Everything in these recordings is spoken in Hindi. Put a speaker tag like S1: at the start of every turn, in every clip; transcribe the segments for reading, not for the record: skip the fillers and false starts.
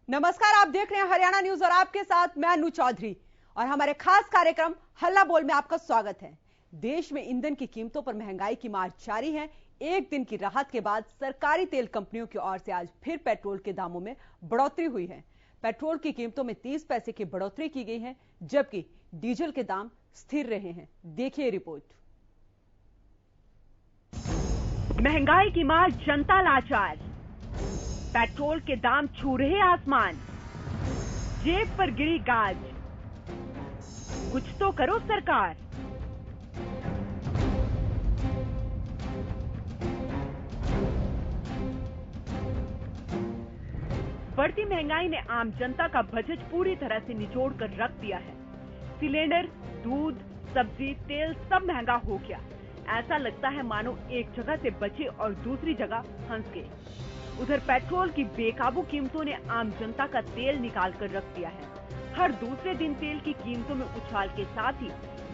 S1: नमस्कार, आप देख रहे हैं हरियाणा न्यूज और आपके साथ मैं अनु चौधरी और हमारे खास कार्यक्रम हल्ला बोल में आपका स्वागत है। देश में ईंधन की कीमतों पर महंगाई की मार जारी है। एक दिन की राहत के बाद सरकारी तेल कंपनियों की ओर से आज फिर पेट्रोल के दामों में बढ़ोतरी हुई है। पेट्रोल की कीमतों में 30 पैसे की बढ़ोतरी की गई है, जबकि डीजल के दाम स्थिर रहे हैं। देखिए रिपोर्ट।
S2: महंगाई की मार, जनता लाचार, पेट्रोल के दाम छू रहे आसमान, जेब पर गिरी गाज, कुछ तो करो सरकार। बढ़ती महंगाई ने आम जनता का बजट पूरी तरह से निचोड़ कर रख दिया है। सिलेंडर, दूध, सब्जी, तेल सब महंगा हो गया। ऐसा लगता है मानो एक जगह से बचे और दूसरी जगह फंस गए। उधर पेट्रोल की बेकाबू कीमतों ने आम जनता का तेल निकाल कर रख दिया है। हर दूसरे दिन तेल की कीमतों में उछाल के साथ ही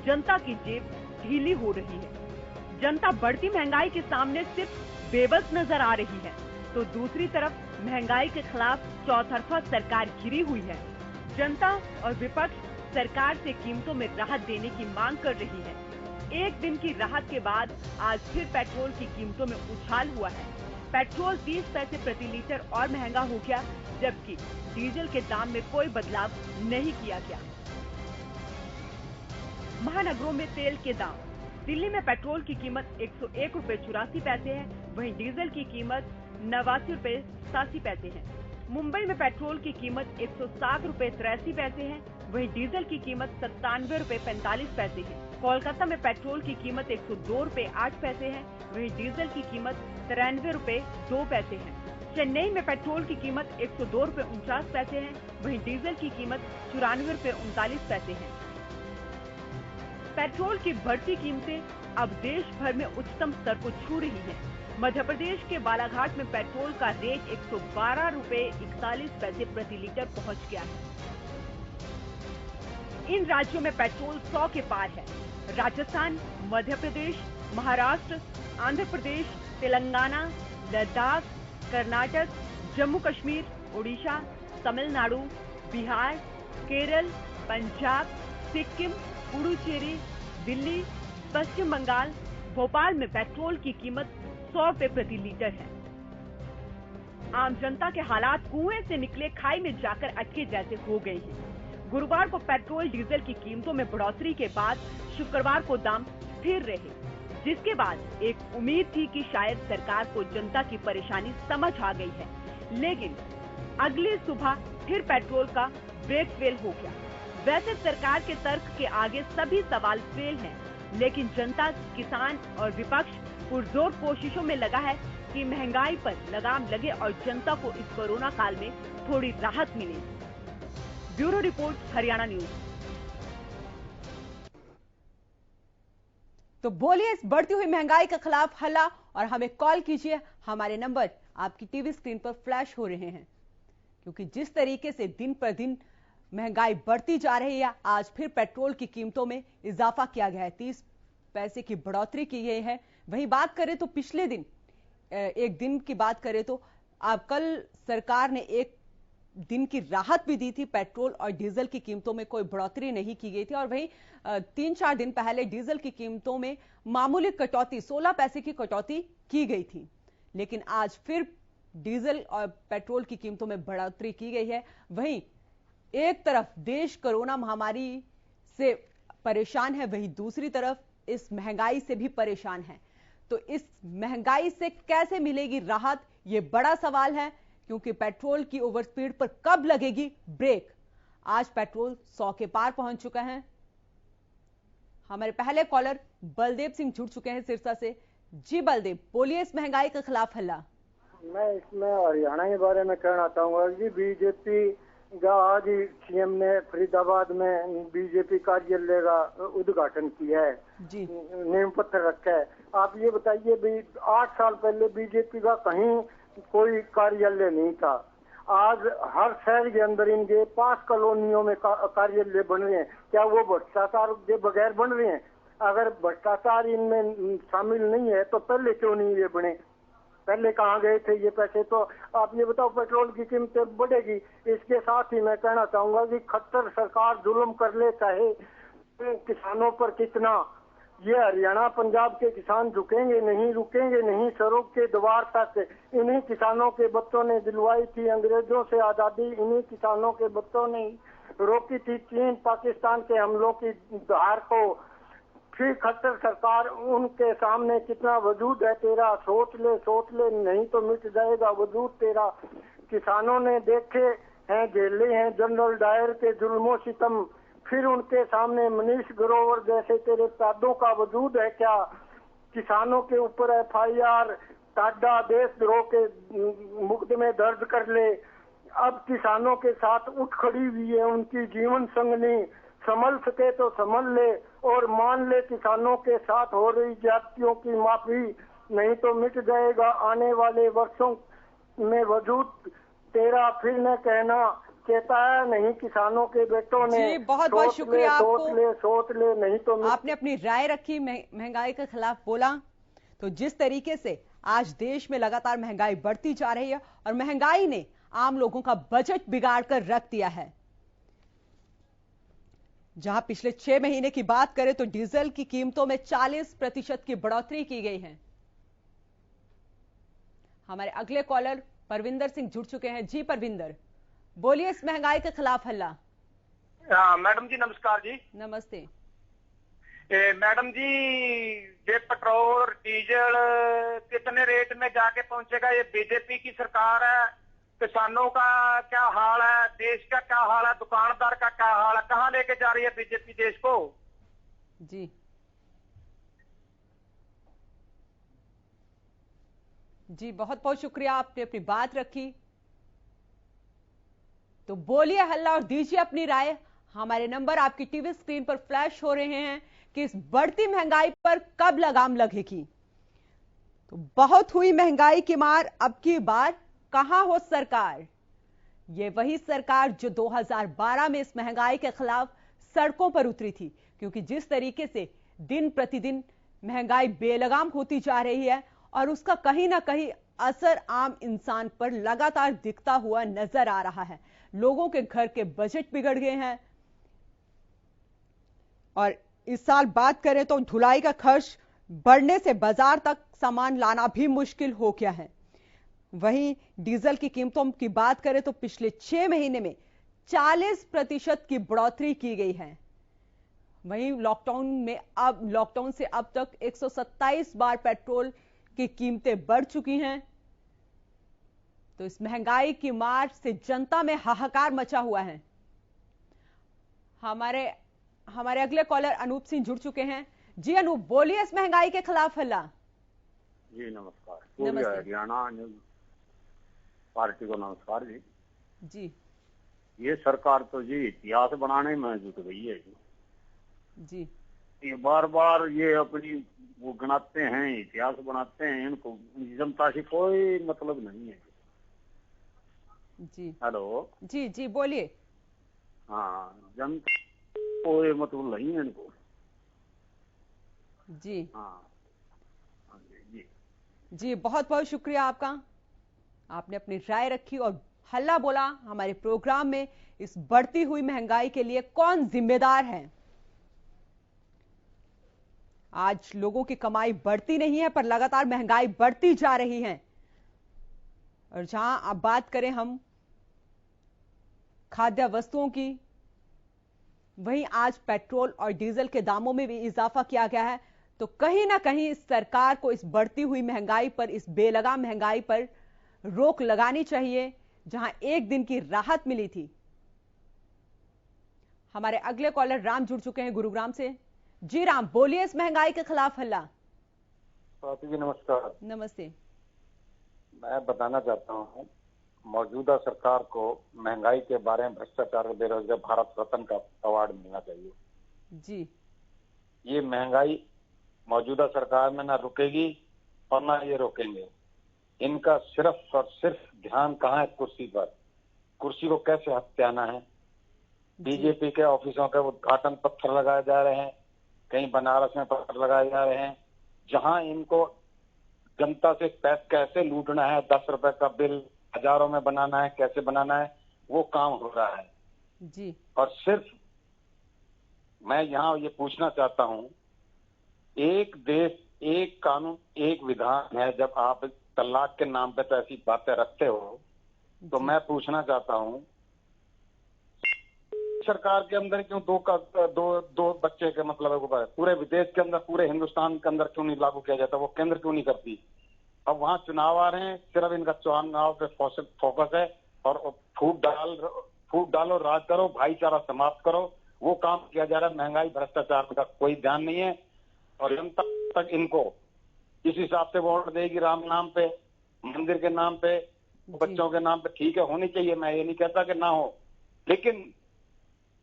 S2: जनता की जेब ढीली हो रही है। जनता बढ़ती महंगाई के सामने सिर्फ बेबस नजर आ रही है, तो दूसरी तरफ महंगाई के खिलाफ चौतरफा सरकार घिरी हुई है। जनता और विपक्ष सरकार से कीमतों में राहत देने की मांग कर रही है। एक दिन की राहत के बाद आज फिर पेट्रोल की कीमतों में उछाल हुआ है। पेट्रोल 30 पैसे प्रति लीटर और महंगा हो गया, जबकि डीजल के दाम में कोई बदलाव नहीं किया गया। महानगरों में तेल के दाम। दिल्ली में पेट्रोल की कीमत 101 रुपए 84 पैसे है, वहीं डीजल की कीमत 89 रुपए 87 पैसे है। मुंबई में पेट्रोल की कीमत 107 रुपए 83 पैसे है, वहीं डीजल की कीमत 97 रुपए 45 पैसे है। कोलकाता में पेट्रोल की कीमत 102 रुपए 8 पैसे है, वहीं डीजल की कीमत 93 रुपए 2 पैसे है। चेन्नई में पेट्रोल की कीमत 102 रुपए 49 पैसे है, वहीं डीजल की कीमत 94 रुपए 39 पैसे है। पेट्रोल की बढ़ती कीमतें अब देश भर में उच्चतम स्तर को छू रही हैं। मध्य प्रदेश के बालाघाट में पेट्रोल का रेट 112 रुपए 41 पैसे प्रति लीटर पहुंच गया है। इन राज्यों में पेट्रोल 100 के पार है। राजस्थान, मध्य प्रदेश, महाराष्ट्र, आंध्र प्रदेश, तेलंगाना, लद्दाख, कर्नाटक, जम्मू कश्मीर, ओडिशा, तमिलनाडु, बिहार, केरल, पंजाब, सिक्किम, पुडुचेरी, दिल्ली, पश्चिम बंगाल, भोपाल में पेट्रोल की कीमत 100 रुपए प्रति लीटर है। आम जनता के हालात कुएं से निकले खाई में जाकर अटके जैसे हो गए हैं। गुरुवार को पेट्रोल डीजल की कीमतों में बढ़ोतरी के बाद शुक्रवार को दाम स्थिर रहे, जिसके बाद एक उम्मीद थी कि शायद सरकार को जनता की परेशानी समझ आ गई है। लेकिन अगली सुबह फिर पेट्रोल का ब्रेक फेल हो गया। वैसे सरकार के तर्क के आगे सभी सवाल फेल हैं, लेकिन जनता, किसान और विपक्ष पुरजोर कोशिशों में लगा है कि महंगाई पर लगाम लगे और जनता को इस कोरोना काल में थोड़ी राहत मिले। Bureau report, Haryana news.
S1: तो बोलिए इस बढ़ती हुई महंगाई के खिलाफ हल्ला और हमें कॉल कीजिए। हमारे नंबर आपकी टीवी स्क्रीन पर फ्लैश हो रहे हैं, क्योंकि जिस तरीके से दिन पर दिन महंगाई बढ़ती जा रही है, आज फिर पेट्रोल की कीमतों में इजाफा किया गया है। 30 पैसे की बढ़ोतरी की गई है। वहीं बात करें तो पिछले दिन एक दिन की बात करें तो अब कल सरकार ने एक दिन की राहत भी दी थी। पेट्रोल और डीजल की कीमतों में कोई बढ़ोतरी नहीं की गई थी और वहीं 3-4 दिन पहले डीजल की कीमतों में मामूली कटौती 16 पैसे की कटौती की गई थी। लेकिन आज फिर डीजल और पेट्रोल की कीमतों में बढ़ोतरी की गई है। वहीं एक तरफ देश कोरोना महामारी से परेशान है, वहीं दूसरी तरफ इस महंगाई से भी परेशान है। तो इस महंगाई से कैसे मिलेगी राहत, यह बड़ा सवाल है, क्योंकि पेट्रोल की ओवर स्पीड पर कब लगेगी ब्रेक। आज पेट्रोल 100 के पार पहुंच चुका है। हमारे पहले कॉलर बलदेव सिंह जुड़ चुके हैं सिरसा से। जी बलदेव, बोलिए इस महंगाई के खिलाफ हल्ला।
S3: मैं इसमें हरियाणा के बारे में कहना चाहूंगा कि बीजेपी का आज सीएम ने फरीदाबाद में बीजेपी कार्यालय का उद्घाटन किया है, नींव पत्थर रखा है। आप ये बताइए भी 8 साल पहले बीजेपी का कहीं कोई कार्यालय नहीं था। आज हर शहर के अंदर इनके 5 कॉलोनियों में कार्यालय बन रहे हैं। क्या वो भ्रष्टाचार के बगैर बन रहे हैं? अगर भ्रष्टाचार इनमें शामिल नहीं है तो पहले क्यों नहीं ये बने? पहले कहाँ गए थे ये पैसे? तो आप ये बताओ, पेट्रोल की कीमतें बढ़ेगी। इसके साथ ही मैं कहना चाहूंगा कि खट्टर सरकार जुल्म कर ले चाहे किसानों पर कितना, ये हरियाणा पंजाब के किसान झुकेंगे नहीं, रुकेंगे नहीं सड़क के द्वार तक। इन्हीं किसानों के बच्चों ने दिलवाई थी अंग्रेजों से आजादी, इन्हीं किसानों के बच्चों ने रोकी थी चीन पाकिस्तान के हमलों की धार को। फिर खट्टर सरकार, उनके सामने कितना वजूद है तेरा, सोच ले नहीं तो मिट जाएगा वजूद तेरा। किसानों ने देखे हैं, झेले हैं जनरल डायर के जुल्मों सितम, फिर उनके सामने मनीष ग्रोवर जैसे तेरे तादों का वजूद है क्या? किसानों के ऊपर FIR टाडा देशद्रोह के मुकदमे दर्ज कर ले। अब किसानों के साथ उठ खड़ी हुई है उनकी जीवन संगनी, संभल सके तो संभल ले और मान ले किसानों के साथ हो रही जातियों की माफी, नहीं तो मिट जाएगा आने वाले वर्षों में वजूद तेरा। फिर न कहना चेताया नहीं किसानों के बेटों ने।
S1: जी बहुत बहुत शुक्रिया आपको।
S3: सोच ले नहीं तो
S1: आपने अपनी राय रखी, महंगाई के खिलाफ बोला। तो जिस तरीके से आज देश में लगातार महंगाई बढ़ती जा रही है और महंगाई ने आम लोगों का बजट बिगाड़ कर रख दिया है। जहां पिछले 6 महीने की बात करें तो डीजल की कीमतों में 40% की बढ़ोतरी की गई है। हमारे अगले कॉलर परविंदर सिंह जुड़ चुके हैं। जी परविंदर, बोलिए इस महंगाई के खिलाफ हल्ला।
S4: मैडम जी नमस्कार जी।
S1: नमस्ते।
S4: मैडम जी, ये पेट्रोल डीजल कितने रेट में जाके पहुंचेगा? ये बीजेपी की सरकार है, किसानों का क्या हाल है, देश का क्या हाल है, दुकानदार का क्या हाल है, कहां लेके जा रही है बीजेपी देश को?
S1: जी जी बहुत बहुत शुक्रिया, आपने अपनी बात रखी। तो बोलिए हल्ला और दीजिए अपनी राय। हमारे नंबर आपकी टीवी स्क्रीन पर फ्लैश हो रहे हैं कि इस बढ़ती महंगाई पर कब लगाम लगेगी। तो बहुत हुई महंगाई की मार, अब की बार कहां हो सरकार? ये वही सरकार जो 2012 में इस महंगाई के खिलाफ सड़कों पर उतरी थी, क्योंकि जिस तरीके से दिन प्रतिदिन महंगाई बेलगाम होती जा रही है और उसका कहीं ना कहीं असर आम इंसान पर लगातार दिखता हुआ नजर आ रहा है। लोगों के घर के बजट बिगड़ गए हैं और इस साल बात करें तो ढुलाई का खर्च बढ़ने से बाजार तक सामान लाना भी मुश्किल हो गया है। वहीं डीजल की कीमतों की बात करें तो पिछले 6 महीने में 40% की बढ़ोतरी की गई है। वहीं लॉकडाउन से अब तक 127 बार पेट्रोल की कीमतें बढ़ चुकी हैं। तो इस महंगाई की मार से जनता में हाहाकार मचा हुआ है। हमारे अगले कॉलर अनूप सिंह जुड़ चुके हैं। जी अनूप, बोलिए इस महंगाई के खिलाफ हल्ला।
S5: जी नमस्कार। हरियाणा न्यूज पार्टी को नमस्कार जी।
S1: जी
S5: ये सरकार तो जी इतिहास बनाने में जुट गई है
S1: जी।
S5: ये बार बार ये अपनी वो गणाते हैं, इतिहास बनाते हैं, इनको जनता से कोई मतलब नहीं है
S1: जी।
S5: हेलो
S1: जी जी बोलिए।
S5: हाँ, जनता कोई मतलब नहीं है इनको।
S1: जी
S5: हाँ जी
S1: जी बहुत बहुत शुक्रिया आपका। आपने अपनी राय रखी और हल्ला बोला। हमारे प्रोग्राम में इस बढ़ती हुई महंगाई के लिए कौन जिम्मेदार है? आज लोगों की कमाई बढ़ती नहीं है पर लगातार महंगाई बढ़ती जा रही है। और जहां अब बात करें हम खाद्य वस्तुओं की, वहीं आज पेट्रोल और डीजल के दामों में भी इजाफा किया गया है। तो कहीं ना कहीं इस सरकार को इस बढ़ती हुई महंगाई पर, इस बेलगाम महंगाई पर रोक लगानी चाहिए, जहां एक दिन की राहत मिली थी। हमारे अगले कॉलर राम जुड़ चुके हैं गुरुग्राम से। जी राम, बोलिए इस महंगाई के खिलाफ हल्ला।
S6: जी नमस्कार।
S1: नमस्ते।
S6: मैं बताना चाहता हूँ, मौजूदा सरकार को महंगाई के बारे में भ्रष्टाचार और बेरोजगार भारत रत्न का अवार्ड मिलना चाहिए
S1: जी।
S6: ये महंगाई मौजूदा सरकार में ना रुकेगी और ना ये रोकेंगे। इनका सिर्फ और सिर्फ ध्यान कहाँ है? कुर्सी पर। कुर्सी को कैसे हथियाना है। बीजेपी के ऑफिसों के उद्घाटन पत्थर लगाए जा रहे हैं, कहीं बनारस में पत्थर लगाए जा रहे हैं। जहां इनको जनता से पैसे कैसे लूटना है, 10 रुपए का बिल हजारों में बनाना है, कैसे बनाना है, वो काम हो रहा है
S1: जी।
S6: और सिर्फ मैं यहाँ ये पूछना चाहता हूँ, एक देश एक कानून एक विधान है। जब आप तलाक के नाम पे तो ऐसी बातें रखते हो, तो मैं पूछना चाहता हूँ सरकार के अंदर क्यों दो बच्चे के मतलब पूरे विदेश के अंदर, पूरे हिंदुस्तान के अंदर क्यों नहीं लागू किया जाता? वो केंद्र क्यों नहीं करती? अब वहां चुनाव आ रहे हैं, सिर्फ इनका चुनाव पे फोकस है और फूट डालो, राज करो, भाईचारा समाप्त करो, वो काम किया जा रहा है। महंगाई भ्रष्टाचार का कोई ध्यान नहीं है और जनता तक इनको इस हिसाब से वोट देगी, राम नाम पे, मंदिर के नाम पे, बच्चों के नाम पे। ठीक है, होनी चाहिए, मैं ये नहीं कहता कि ना हो, लेकिन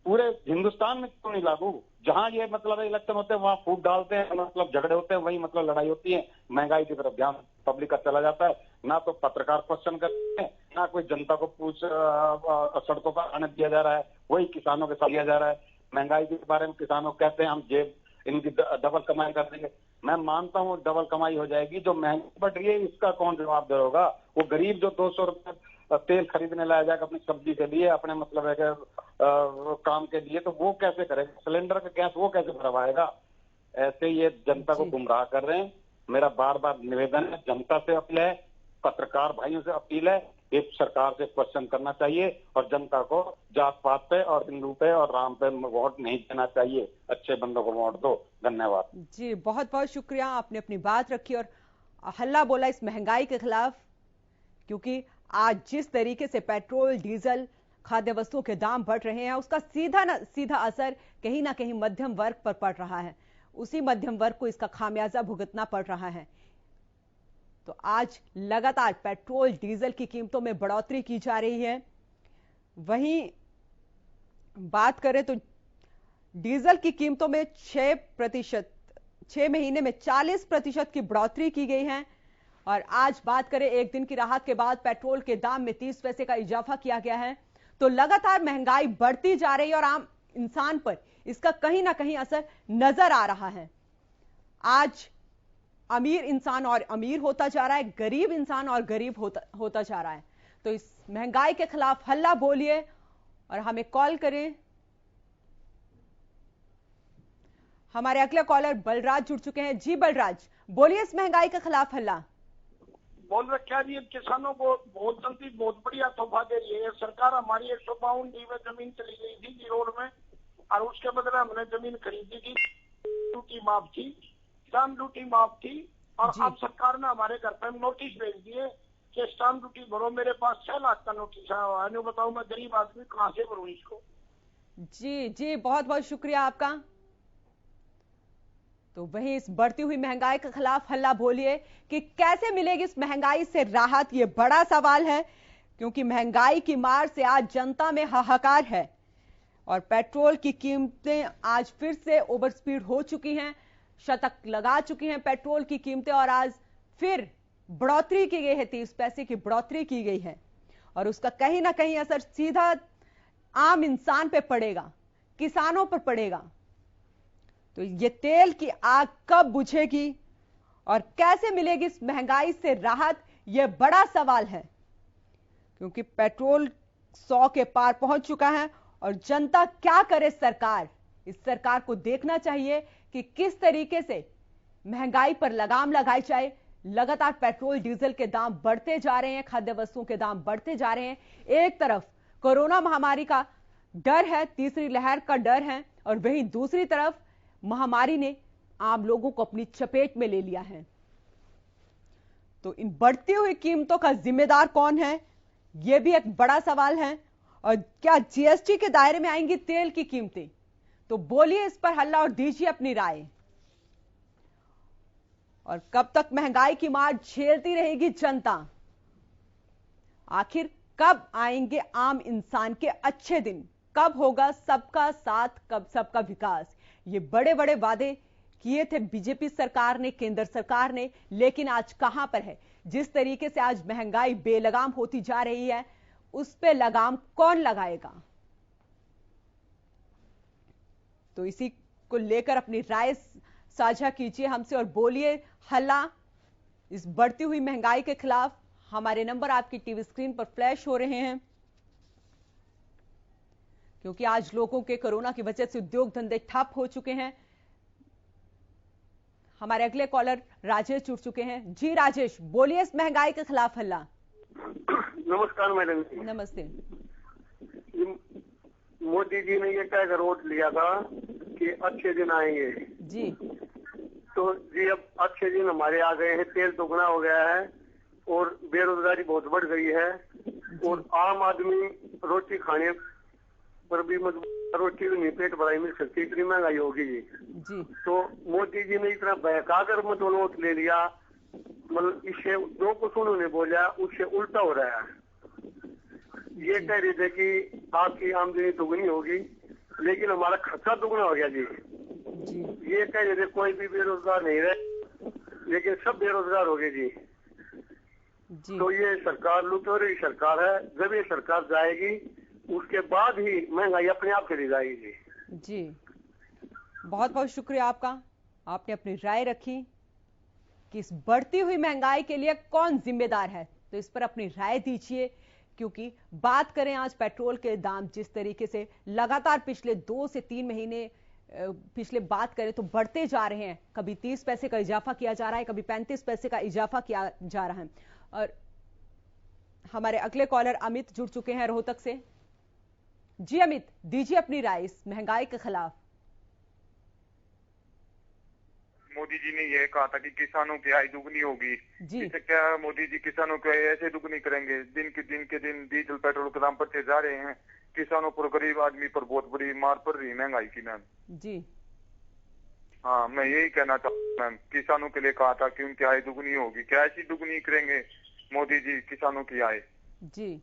S6: पूरे हिंदुस्तान में क्यों नहीं लागू? जहां ये मतलब इलेक्शन होते हैं वहां फूट डालते हैं, मतलब झगड़े होते हैं, वही मतलब लड़ाई होती है। महंगाई की तरफ ध्यान पब्लिक का चला जाता है। ना तो पत्रकार क्वेश्चन करते हैं, ना कोई जनता को सड़कों पर आने दिया जा रहा है, वही किसानों के साथ दिया जा रहा है। महंगाई के बारे में किसानों कहते हैं हम जेब इनकी डबल कमाई कर देंगे। मैं मानता हूँ डबल कमाई हो जाएगी, जो महंगाई बढ़ रही है इसका कौन जवाब दे होगा? वो गरीब जो 200 रुपए तेल खरीदने लाया जाएगा अपनी सब्जी के लिए, अपने मतलब है कि काम के लिए, तो वो कैसे करेगा? सिलेंडर का गैस वो कैसे भरवाएगा? ऐसे ये जनता को गुमराह कर रहे हैं। मेरा बार बार निवेदन है, जनता से अपील है, पत्रकार भाइयों से अपील है, इस सरकार से क्वेश्चन करना चाहिए और जनता को जात पात पे और हिंदू पे और राम पे वोट नहीं देना चाहिए। अच्छे बंदों को वोट दो। धन्यवाद
S1: जी, बहुत बहुत शुक्रिया, आपने अपनी बात रखी और हल्ला बोला इस महंगाई के खिलाफ, क्योंकि आज जिस तरीके से पेट्रोल, डीजल, खाद्य वस्तुओं के दाम बढ़ रहे हैं, उसका सीधा असर कहीं ना कहीं मध्यम वर्ग पर पड़ रहा है। उसी मध्यम वर्ग को इसका खामियाजा भुगतना पड़ रहा है। तो आज लगातार पेट्रोल, डीजल की कीमतों में बढ़ोतरी की जा रही है। वहीं बात करें तो डीजल की कीमतों में 6 महीने में 40% की बढ़ोतरी की गई है। और आज बात करें एक दिन की राहत के बाद पेट्रोल के दाम में 30 पैसे का इजाफा किया गया है। तो लगातार महंगाई बढ़ती जा रही है और आम इंसान पर इसका कहीं ना कहीं असर नजर आ रहा है। आज अमीर इंसान और अमीर होता जा रहा है, गरीब इंसान और गरीब होता जा रहा है। तो इस महंगाई के खिलाफ हल्ला बोलिए और हमें कॉल करें। हमारे अगले कॉलर बलराज जुड़ चुके हैं। जी बलराज, बोलिए इस महंगाई के खिलाफ हल्ला।
S7: बोल रखा जी, किसानों को बहुत जल्दी बहुत बढ़िया तोहफा दे रही है सरकार। हमारी 152 डी में जमीन चली गई थी जीरोड में और उसके बदले हमने जमीन खरीदी थी, ड्यूटी माफ थी, स्टाम्प ड्यूटी माफ थी। और अब सरकार ने हमारे घर पे नोटिस भेज दिए कि स्टाम्प ड्यूटी भरो। मेरे पास 6 लाख का नोटिस आया है। बताओ मैं गरीब आदमी कहाँ से भरूं इसको?
S1: जी जी, बहुत बहुत शुक्रिया आपका। तो वहीं इस बढ़ती हुई महंगाई के खिलाफ हल्ला बोलिए कि कैसे मिलेगी इस महंगाई से राहत, ये बड़ा सवाल है, क्योंकि महंगाई की मार से आज जनता में हाहाकार है और पेट्रोल की कीमतें आज फिर से ओवर स्पीड हो चुकी हैं, शतक लगा चुकी हैं पेट्रोल की कीमतें और आज फिर बढ़ोतरी की गई है, 30 पैसे की बढ़ोतरी की गई है और उसका कहीं ना कहीं असर सीधा आम इंसान पे पड़ेगा, किसानों पर पड़ेगा। तो ये तेल की आग कब बुझेगी और कैसे मिलेगी इस महंगाई से राहत, यह बड़ा सवाल है, क्योंकि पेट्रोल 100 के पार पहुंच चुका है और जनता क्या करे? इस सरकार को देखना चाहिए कि किस तरीके से महंगाई पर लगाम लगाई जाए। लगातार पेट्रोल, डीजल के दाम बढ़ते जा रहे हैं, खाद्य वस्तुओं के दाम बढ़ते जा रहे हैं। एक तरफ कोरोना महामारी का डर है, तीसरी लहर का डर है और वहीं दूसरी तरफ महामारी ने आम लोगों को अपनी चपेट में ले लिया है। तो इन बढ़ती हुई कीमतों का जिम्मेदार कौन है, यह भी एक बड़ा सवाल है। और क्या जीएसटी के दायरे में आएंगी तेल की कीमतें? तो बोलिए इस पर हल्ला और दीजिए अपनी राय। और कब तक महंगाई की मार झेलती रहेगी जनता? आखिर कब आएंगे आम इंसान के अच्छे दिन? कब होगा सबका साथ, कब सबका विकास? ये बड़े बड़े वादे किए थे बीजेपी सरकार ने, केंद्र सरकार ने, लेकिन आज कहां पर है? जिस तरीके से आज महंगाई बेलगाम होती जा रही है, उस पे लगाम कौन लगाएगा? तो इसी को लेकर अपनी राय साझा कीजिए हमसे और बोलिए हल्ला इस बढ़ती हुई महंगाई के खिलाफ हमारे नंबर आपकी टीवी स्क्रीन पर फ्लैश हो रहे हैं, क्योंकि आज लोगों के कोरोना की वजह से उद्योग धंधे ठप हो चुके हैं। हमारे अगले कॉलर राजेश जुड़ चुके हैं। जी राजेश, बोलिए इस महंगाई के खिलाफ हल्ला।
S3: नमस्कार मैडम।
S1: नमस्ते।
S3: मोदी जी ने ये कहकर वोट लिया था कि अच्छे दिन आएंगे
S1: जी,
S3: तो जी अब अच्छे दिन हमारे आ गए हैं। तेल दुगना हो गया है और बेरोजगारी बहुत बढ़ गई है और आम आदमी रोटी खाने पर भी रोटी भी नहीं पेट भराई मिल सकती, इतनी महंगाई होगी जी। तो मोदी जी ने इतना बहका कर मतलब वोट ले लिया, मतलब इससे जो कुछ उन्होंने बोला उससे उल्टा हो रहा है। ये कह रहे थे कि आपकी आमदनी दुगनी होगी, लेकिन हमारा खर्चा दुगना हो गया जी। ये कह रहे थे कोई भी बेरोजगार नहीं रहे, लेकिन सब बेरोजगार हो गए जी। तो ये सरकार लुटेरी सरकार है। जब ये सरकार जाएगी उसके बाद ही महंगाई अपने आप चली जाएगी
S1: जी। बहुत बहुत शुक्रिया आपका, आपने अपनी राय रखी कि इस बढ़ती हुई महंगाई के लिए कौन जिम्मेदार है, तो इस पर अपनी राय दीजिए। क्योंकि बात करें आज पेट्रोल के दाम जिस तरीके से लगातार पिछले 2 से 3 महीने पिछले बात करें तो बढ़ते जा रहे हैं। कभी 30 पैसे का इजाफा किया जा रहा है, कभी 35 पैसे का इजाफा किया जा रहा है। और हमारे अगले कॉलर अमित जुड़ चुके हैं रोहतक से। जी अमित, दीजिए अपनी राय इस महंगाई के खिलाफ।
S8: मोदी जी ने यह कहा था कि किसानों की आय दुगनी होगी। इससे क्या मोदी जी किसानों की आय ऐसे दुगनी करेंगे? दिन के दिन डीजल पेट्रोल के दाम बढ़ते जा रहे हैं, किसानों पर, गरीब आदमी पर बहुत बड़ी मार पड़ रही है महंगाई की मैम
S1: जी।
S8: हाँ, मैं यही कहना चाहता हूँ मैम, किसानों के लिए कहा था कि उनकी आय दुगनी होगी, क्या ऐसी दुगनी करेंगे मोदी जी किसानों की आय?
S1: जी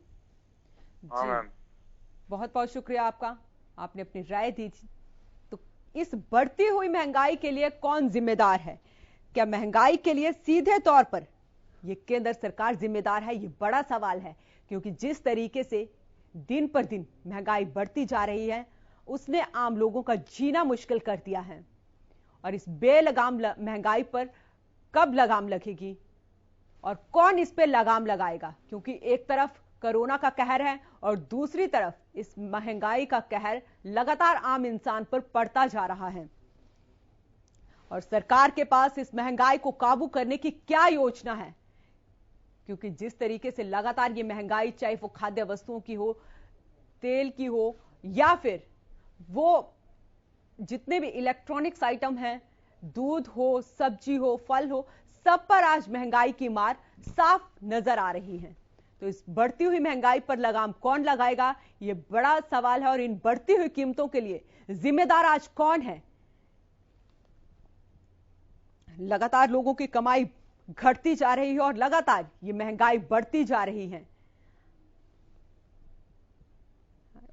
S8: हाँ मैम,
S1: बहुत बहुत शुक्रिया आपका, आपने अपनी राय दी। तो इस बढ़ती हुई महंगाई के लिए कौन जिम्मेदार है? क्या महंगाई के लिए सीधे तौर पर ये केंद्र सरकार जिम्मेदार है? ये बड़ा सवाल है, क्योंकि जिस तरीके से दिन पर दिन महंगाई बढ़ती जा रही है उसने आम लोगों का जीना मुश्किल कर दिया है। और इस बेलगाम महंगाई पर कब लगाम लगेगी और कौन इस पे लगाम लगाएगा? क्योंकि एक तरफ कोरोना का कहर है और दूसरी तरफ इस महंगाई का कहर लगातार आम इंसान पर पड़ता जा रहा है। और सरकार के पास इस महंगाई को काबू करने की क्या योजना है? क्योंकि जिस तरीके से लगातार ये महंगाई, चाहे वो खाद्य वस्तुओं की हो, तेल की हो, या फिर वो जितने भी इलेक्ट्रॉनिक्स आइटम हैं, दूध हो, सब्जी हो, फल हो, सब पर आज महंगाई की मार साफ नजर आ रही है। तो इस बढ़ती हुई महंगाई पर लगाम कौन लगाएगा, ये बड़ा सवाल है। और इन बढ़ती हुई कीमतों के लिए जिम्मेदार आज कौन है? लगातार लोगों की कमाई घटती जा रही है और लगातार ये महंगाई बढ़ती जा रही है,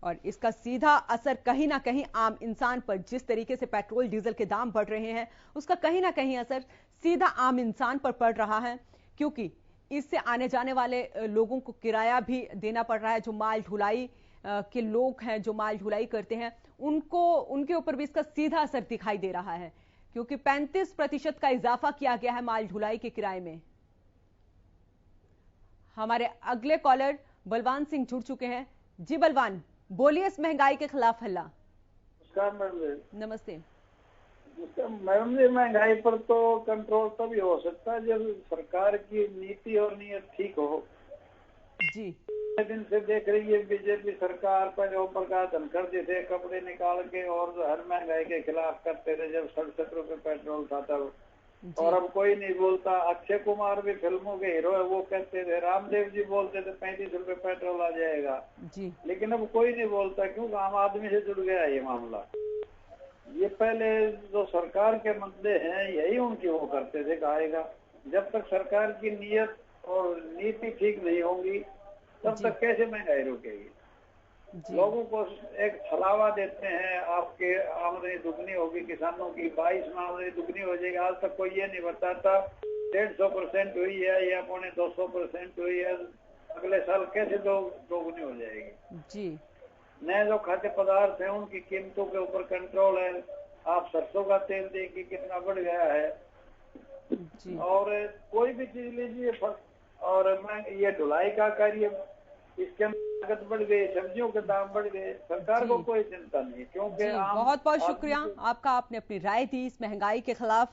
S1: और इसका सीधा असर कहीं ना कहीं आम इंसान पर, जिस तरीके से पेट्रोल डीजल के दाम बढ़ रहे हैं उसका कहीं ना कहीं असर सीधा आम इंसान पर पड़ रहा है। क्योंकि इससे आने जाने वाले लोगों को किराया भी देना पड़ रहा है। जो माल ढुलाई के लोग हैं, जो माल ढुलाई करते हैं, उनके ऊपर भी इसका सीधा असर दिखाई दे रहा है, क्योंकि 35% का इजाफा किया गया है माल ढुलाई के किराए में। हमारे अगले कॉलर बलवान सिंह जुड़ चुके हैं। जी बलवान, बोलिए इस महंगाई के खिलाफ हल्ला। नमस्ते।
S9: मैडम जी, महंगाई पर तो कंट्रोल तभी हो सकता है जब सरकार की नीति और नीयत ठीक हो।
S1: जी,
S9: दिन से देख रही है बीजेपी सरकार पर ओम प्रकाश धनखड़ जैसे कपड़े निकाल के और हर महंगाई के खिलाफ करते थे जब 67 रुपए पेट्रोल था तब। और अब कोई नहीं बोलता। अक्षय कुमार भी फिल्मों के हीरो है, वो कहते थे, रामदेव जी बोलते थे 35 रुपए पेट्रोल आ जाएगा
S1: जी।
S9: लेकिन अब कोई नहीं बोलता, क्योंकि आम आदमी से जुड़ गया ये मामला। ये पहले जो सरकार के मुद्दे हैं यही उनकी वो करते थे कहेगा। जब तक सरकार की नीयत और नीति ठीक नहीं होगी तब तक कैसे महंगाई रुकेगी? लोगों को एक छलावा देते हैं, आपके आमदनी दुगनी होगी, किसानों की 22 में आमदनी दुगनी हो जाएगी। आज तक कोई ये नहीं बताता 150% हुई है या 250% हुई है, अगले साल कैसे दोगुनी हो जाएगी
S1: जी।
S9: नए जो खाद्य पदार्थ हैं उनकी कीमतों के ऊपर कंट्रोल है। आप सरसों का तेल देखिए कितना बढ़ गया है, और कोई भी चीज लीजिए और ये ढुलाई का कार्य, इसके लागत बढ़ गई, सब्जियों के दाम बढ़ गए, सरकार को कोई चिंता नहीं, क्योंकि
S1: बहुत बहुत शुक्रिया आपका, आपने अपनी राय दी इस महंगाई के खिलाफ।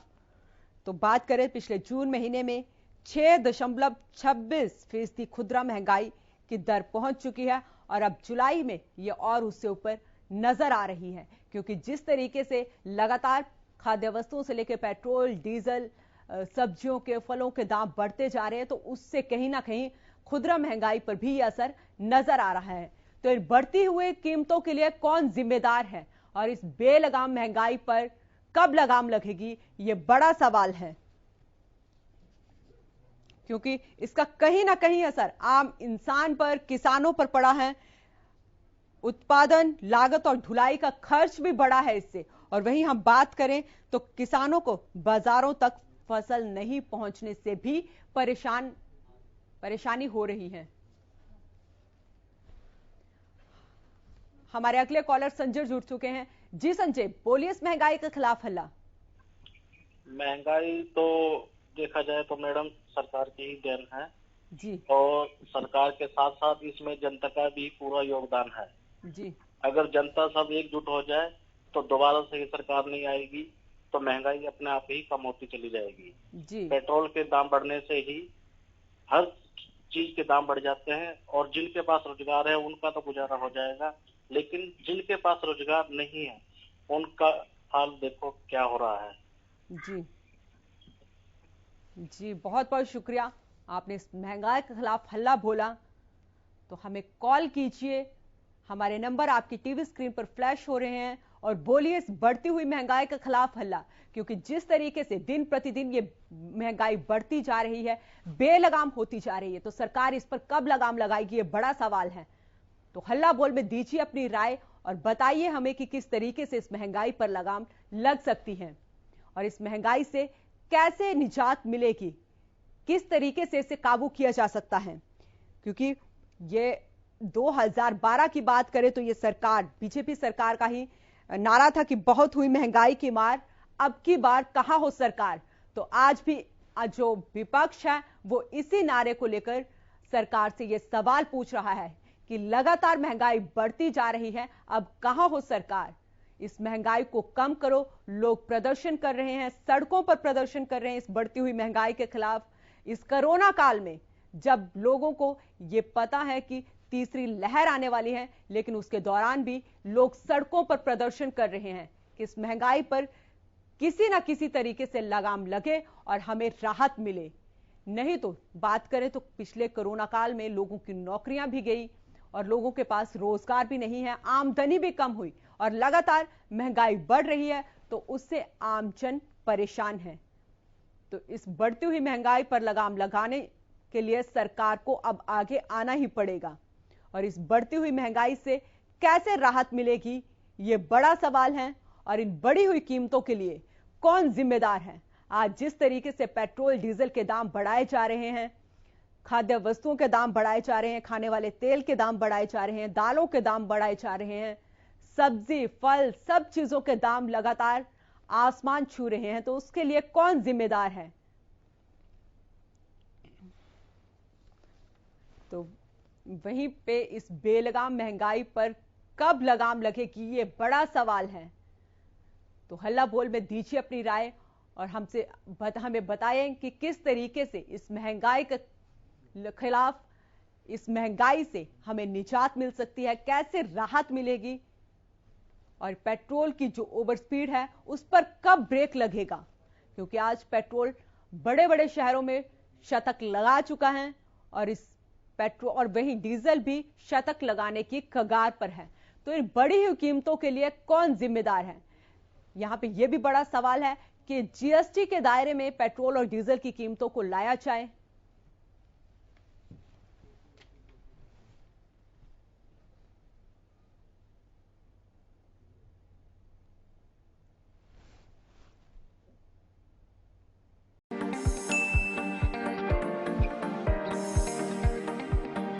S1: तो बात करें पिछले जून महीने में 6.26% खुदरा महंगाई की दर पहुंच चुकी है और अब जुलाई में ये और उससे ऊपर नजर आ रही है, क्योंकि जिस तरीके से लगातार खाद्य वस्तुओं से लेकर पेट्रोल, डीजल, सब्जियों के, फलों के दाम बढ़ते जा रहे हैं, तो उससे कहीं ना कहीं खुदरा महंगाई पर भी असर नजर आ रहा है। तो इन बढ़ती हुई कीमतों के लिए कौन जिम्मेदार है और इस बेलगाम महंगाई पर कब लगाम लगेगी, ये बड़ा सवाल है, क्योंकि इसका कहीं ना कहीं असर आम इंसान पर, किसानों पर पड़ा है। उत्पादन लागत और ढुलाई का खर्च भी बढ़ा है इससे, और वहीं हम बात करें तो किसानों को बाजारों तक फसल नहीं पहुंचने से भी परेशानी हो रही है। हमारे अगले कॉलर संजय जुड़ चुके हैं। जी संजय, बोलिए इस महंगाई के खिलाफ हल्ला।
S10: महंगाई तो देखा जाए तो मैडम सरकार की ही देन है
S1: जी, और
S10: सरकार के साथ साथ इसमें जनता का भी पूरा योगदान है
S1: जी।
S10: अगर जनता सब एकजुट हो जाए तो दोबारा से ये सरकार नहीं आएगी, तो महंगाई अपने आप ही कम होती चली जाएगी
S1: जी।
S10: पेट्रोल के दाम बढ़ने से ही हर चीज के दाम बढ़ जाते हैं, और जिनके पास रोजगार है उनका तो गुजारा हो जाएगा, लेकिन जिनके पास रोजगार नहीं है उनका हाल देखो क्या हो रहा है।
S1: जी जी, बहुत बहुत शुक्रिया, आपने इस महंगाई के खिलाफ हल्ला बोला। तो हमें कॉल कीजिए, हमारे नंबर आपकी टीवी स्क्रीन पर फ्लैश हो रहे हैं, और बोलिए इस बढ़ती हुई महंगाई के खिलाफ हल्ला, क्योंकि जिस तरीके से दिन प्रतिदिन ये महंगाई बढ़ती जा रही है, बेलगाम होती जा रही है, तो सरकार इस पर कब लगाम लगाएगी, ये बड़ा सवाल है। तो हल्ला बोल में दीजिए अपनी राय और बताइए हमें कि किस तरीके से इस महंगाई पर लगाम लग सकती है और इस महंगाई से कैसे निजात मिलेगी, किस तरीके से इसे काबू किया जा सकता है। क्योंकि ये 2012 की बात करें तो ये सरकार, बीजेपी सरकार का ही नारा था कि बहुत हुई महंगाई की मार, अब की बार कहां हो सरकार। तो आज भी जो विपक्ष है वो इसी नारे को लेकर सरकार से ये सवाल पूछ रहा है कि लगातार महंगाई बढ़ती जा रही है, अब कहां हो सरकार, इस महंगाई को कम करो। लोग प्रदर्शन कर रहे हैं, सड़कों पर प्रदर्शन कर रहे हैं इस बढ़ती हुई महंगाई के खिलाफ। इस कोरोना काल में जब लोगों को ये पता है कि तीसरी लहर आने वाली है, लेकिन उसके दौरान भी लोग सड़कों पर प्रदर्शन कर रहे हैं कि इस महंगाई पर किसी ना किसी तरीके से लगाम लगे और हमें राहत मिले। नहीं तो बात करें तो पिछले कोरोना काल में लोगों की नौकरियां भी गई और लोगों के पास रोजगार भी नहीं है, आमदनी भी कम हुई और लगातार महंगाई बढ़ रही है, तो उससे आमजन परेशान है। तो इस बढ़ती हुई महंगाई पर लगाम लगाने के लिए सरकार को अब आगे आना ही पड़ेगा, और इस बढ़ती हुई महंगाई से कैसे राहत मिलेगी, ये बड़ा सवाल है। और इन बढ़ी हुई कीमतों के लिए कौन जिम्मेदार है। आज जिस तरीके से पेट्रोल, डीजल के दाम बढ़ाए जा रहे हैं, खाद्य वस्तुओं के दाम बढ़ाए जा रहे हैं, खाने वाले तेल के दाम बढ़ाए जा रहे हैं, दालों के दाम बढ़ाए जा रहे हैं, सब्जी, फल, सब चीजों के दाम लगातार आसमान छू रहे हैं, तो उसके लिए कौन जिम्मेदार है। तो वहीं पे इस बेलगाम महंगाई पर कब लगाम लगेगी, ये बड़ा सवाल है। तो हल्ला बोल में दीजिए अपनी राय और हमें बताएं कि किस तरीके से इस महंगाई के खिलाफ, इस महंगाई से हमें निजात मिल सकती है, कैसे राहत मिलेगी, और पेट्रोल की जो ओवर स्पीड है उस पर कब ब्रेक लगेगा। क्योंकि आज पेट्रोल बड़े बड़े शहरों में शतक लगा चुका है और इस पेट्रोल और वहीं डीजल भी शतक लगाने की कगार पर है। तो इन बढ़ी हुई कीमतों के लिए कौन जिम्मेदार है। यहां पे यह भी बड़ा सवाल है कि जीएसटी के दायरे में पेट्रोल और डीजल की कीमतों को लाया जाए,